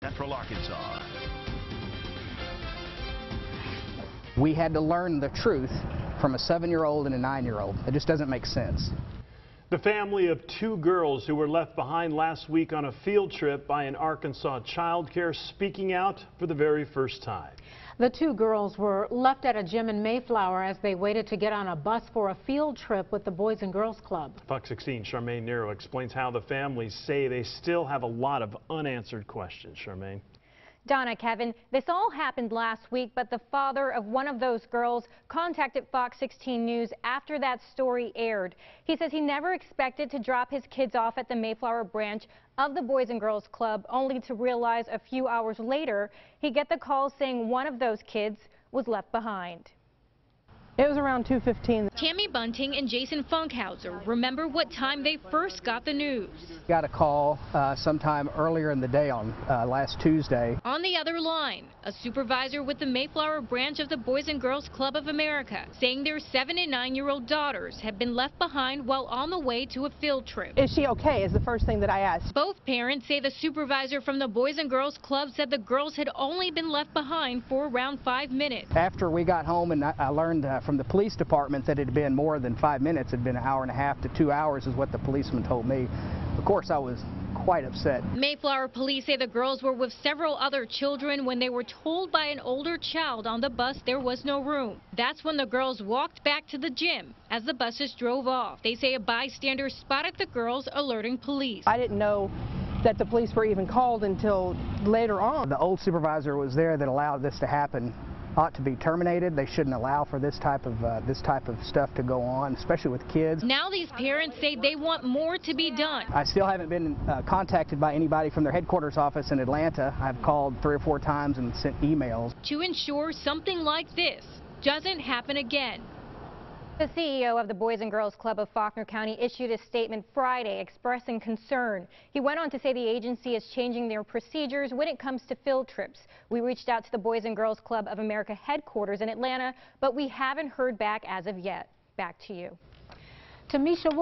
Central Arkansas. We had to learn the truth from a 7-year-old and a 9-year-old. It just doesn't make sense. The family of 2 girls who were left behind last week on a field trip by an Arkansas child care speaking out for the very first time. The 2 girls were left at a gym in Mayflower as they waited to get on a bus for a field trip with the Boys and Girls Club. Fox 16 Charmaine Nero explains how the families say they still have a lot of unanswered questions. Charmaine. Donna, Kevin, this all happened last week, but the father of one of those girls contacted Fox 16 News after that story aired. He says he never expected to drop his kids off at the Mayflower branch of the Boys and Girls Club, only to realize a few hours later he'd get the call saying one of those kids was left behind. It was around 2:15. Tammy Bunting and Jason Funkhauser remember what time they first got the news. Got a call sometime earlier in the day on last Tuesday. On the other line, a supervisor with the Mayflower branch of the Boys and Girls Club of America saying their 7- and 9-year-old daughters had been left behind while on the way to a field trip. Is she okay? Is the first thing that I asked. Both parents say the supervisor from the Boys and Girls Club said the girls had only been left behind for around 5 minutes. After we got home and I learned from the police department that it had been more than 5 minutes, it had been 1.5 hours to 2 hours is what the policeman told me. Of course, I was quite upset. Mayflower police say the girls were with several other children when they were told by an older child on the bus there was no room. That's when the girls walked back to the gym as the buses drove off. They say a bystander spotted the girls, alerting police. I didn't know that the police were even called until later on. The old supervisor was there that allowed this to happen. Ought to be terminated. They shouldn't allow for this type of stuff to go on, especially with kids. Now these parents say they want more to be done. I still haven't been contacted by anybody from their headquarters office in Atlanta. I've called 3 or 4 times and sent emails to ensure something like this doesn't happen again. The CEO of the Boys and Girls Club of Faulkner County issued a statement Friday expressing concern. He went on to say the agency is changing their procedures when it comes to field trips. We reached out to the Boys and Girls Club of America headquarters in Atlanta, but we haven't heard back as of yet. Back to you. Tamisha